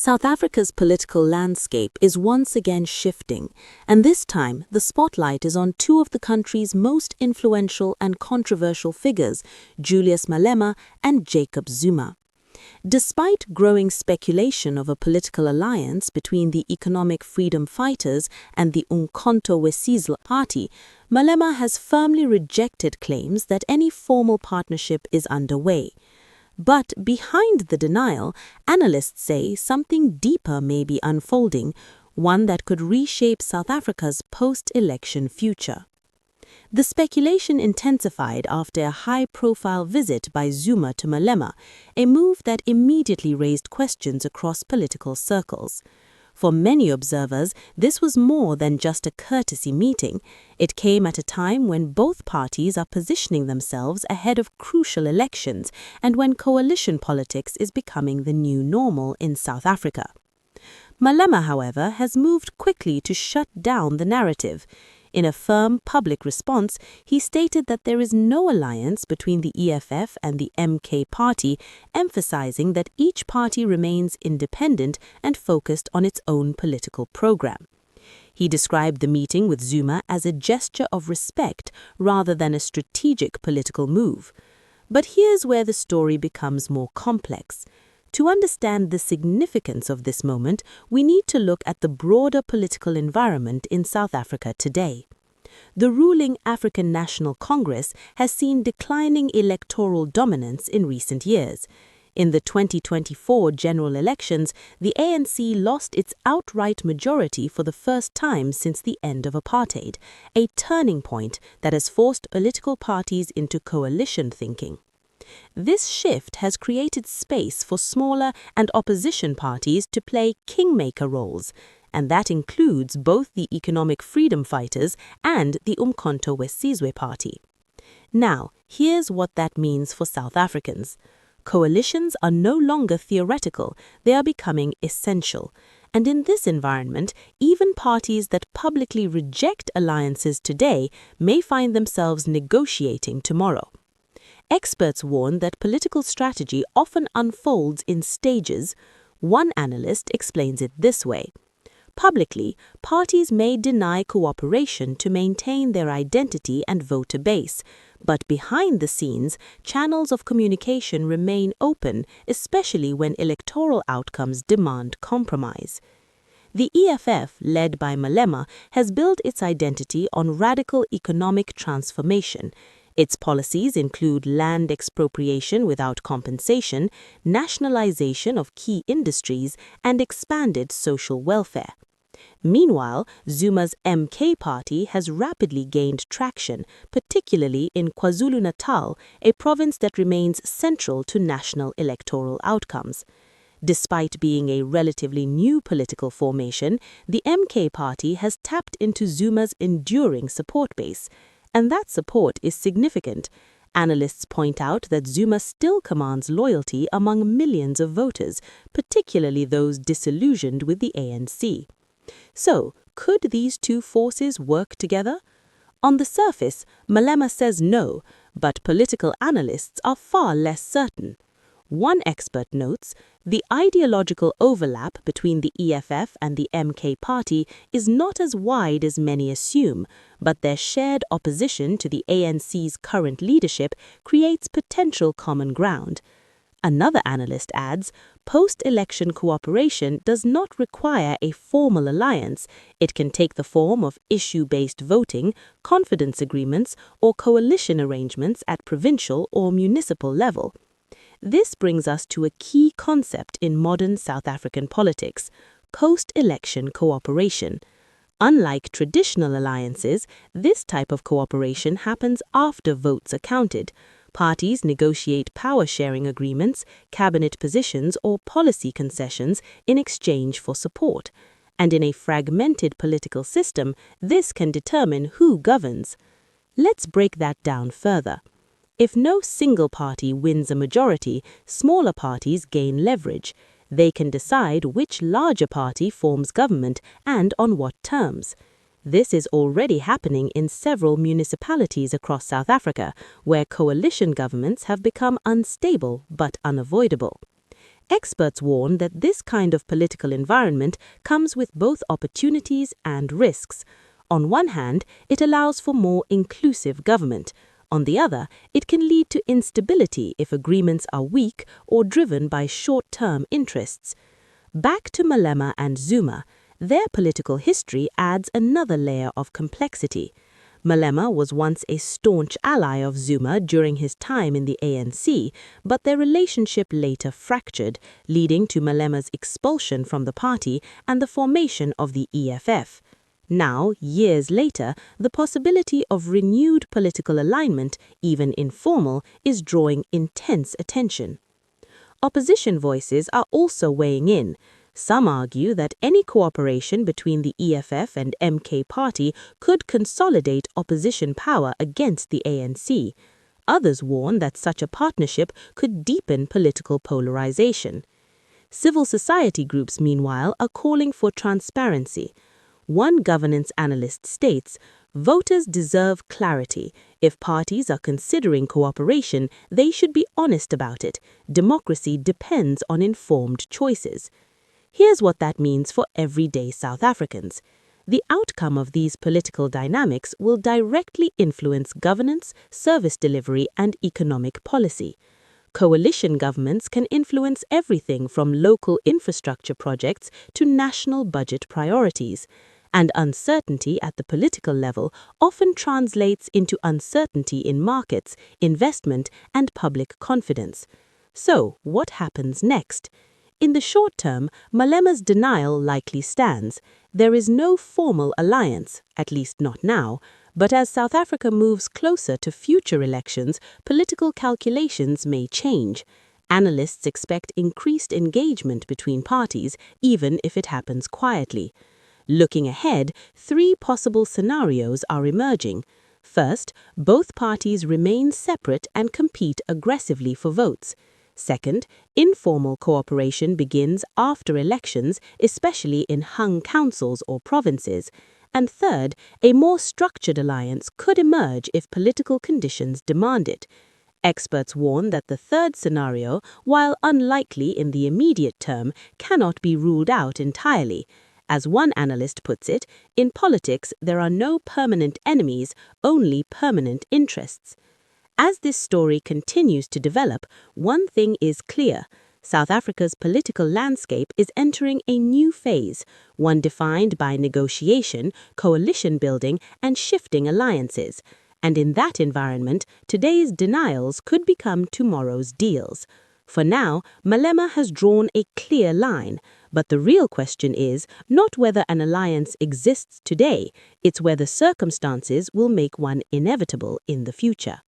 South Africa's political landscape is once again shifting, and this time the spotlight is on two of the country's most influential and controversial figures, Julius Malema and Jacob Zuma. Despite growing speculation of a political alliance between the economic freedom fighters and the Umkhonto weSizwe party, Malema has firmly rejected claims that any formal partnership is underway. But behind the denial, analysts say something deeper may be unfolding, one that could reshape South Africa's post-election future. The speculation intensified after a high-profile visit by Zuma to Malema, a move that immediately raised questions across political circles. For many observers, this was more than just a courtesy meeting. It came at a time when both parties are positioning themselves ahead of crucial elections and when coalition politics is becoming the new normal in South Africa. Malema, however, has moved quickly to shut down the narrative. In a firm public response, he stated that there is no alliance between the EFF and the MK party, emphasizing that each party remains independent and focused on its own political program. He described the meeting with Zuma as a gesture of respect rather than a strategic political move. But here's where the story becomes more complex. To understand the significance of this moment, we need to look at the broader political environment in South Africa today. The ruling African National Congress has seen declining electoral dominance in recent years. In the 2024 general elections, the ANC lost its outright majority for the first time since the end of apartheid, a turning point that has forced political parties into coalition thinking. This shift has created space for smaller and opposition parties to play kingmaker roles, and that includes both the economic freedom fighters and the Umkhonto weSizwe party. Now, here's what that means for South Africans. Coalitions are no longer theoretical, they are becoming essential. And in this environment, even parties that publicly reject alliances today may find themselves negotiating tomorrow. Experts warn that political strategy often unfolds in stages. One analyst explains it this way. Publicly, parties may deny cooperation to maintain their identity and voter base, but behind the scenes, channels of communication remain open, especially when electoral outcomes demand compromise. The EFF, led by Malema, has built its identity on radical economic transformation. Its policies include land expropriation without compensation, nationalization of key industries, and expanded social welfare. Meanwhile, Zuma's MK party has rapidly gained traction, particularly in KwaZulu-Natal, a province that remains central to national electoral outcomes. Despite being a relatively new political formation, the MK party has tapped into Zuma's enduring support base. And that support is significant. Analysts point out that Zuma still commands loyalty among millions of voters, particularly those disillusioned with the ANC. So, could these two forces work together? On the surface, Malema says no, but political analysts are far less certain. One expert notes, the ideological overlap between the EFF and the MK party is not as wide as many assume, but their shared opposition to the ANC's current leadership creates potential common ground. Another analyst adds, post-election cooperation does not require a formal alliance. It can take the form of issue-based voting, confidence agreements, or coalition arrangements at provincial or municipal level. This brings us to a key concept in modern South African politics, post-election cooperation. Unlike traditional alliances, this type of cooperation happens after votes are counted. Parties negotiate power-sharing agreements, cabinet positions, or policy concessions in exchange for support. And in a fragmented political system, this can determine who governs. Let's break that down further. If no single party wins a majority, smaller parties gain leverage. They can decide which larger party forms government and on what terms. This is already happening in several municipalities across South Africa, where coalition governments have become unstable but unavoidable. Experts warn that this kind of political environment comes with both opportunities and risks. On one hand, it allows for more inclusive government. On the other, it can lead to instability if agreements are weak or driven by short-term interests. Back to Malema and Zuma, their political history adds another layer of complexity. Malema was once a staunch ally of Zuma during his time in the ANC, but their relationship later fractured, leading to Malema's expulsion from the party and the formation of the EFF. Now, years later, the possibility of renewed political alignment, even informal, is drawing intense attention. Opposition voices are also weighing in. Some argue that any cooperation between the EFF and MK party could consolidate opposition power against the ANC. Others warn that such a partnership could deepen political polarization. Civil society groups, meanwhile, are calling for transparency. One governance analyst states, "Voters deserve clarity. If parties are considering cooperation, they should be honest about it. Democracy depends on informed choices." Here's what that means for everyday South Africans. The outcome of these political dynamics will directly influence governance, service delivery, and economic policy. Coalition governments can influence everything from local infrastructure projects to national budget priorities. And uncertainty at the political level often translates into uncertainty in markets, investment, and public confidence. So, what happens next? In the short term, Malema's denial likely stands. There is no formal alliance, at least not now, but as South Africa moves closer to future elections, political calculations may change. Analysts expect increased engagement between parties, even if it happens quietly. Looking ahead, three possible scenarios are emerging. First, both parties remain separate and compete aggressively for votes. Second, informal cooperation begins after elections, especially in hung councils or provinces. And third, a more structured alliance could emerge if political conditions demand it. Experts warn that the third scenario, while unlikely in the immediate term, cannot be ruled out entirely. As one analyst puts it, in politics there are no permanent enemies, only permanent interests. As this story continues to develop, one thing is clear. South Africa's political landscape is entering a new phase, one defined by negotiation, coalition building, and shifting alliances. And in that environment, today's denials could become tomorrow's deals. For now, Malema has drawn a clear line, but the real question is not whether an alliance exists today, it's whether circumstances will make one inevitable in the future.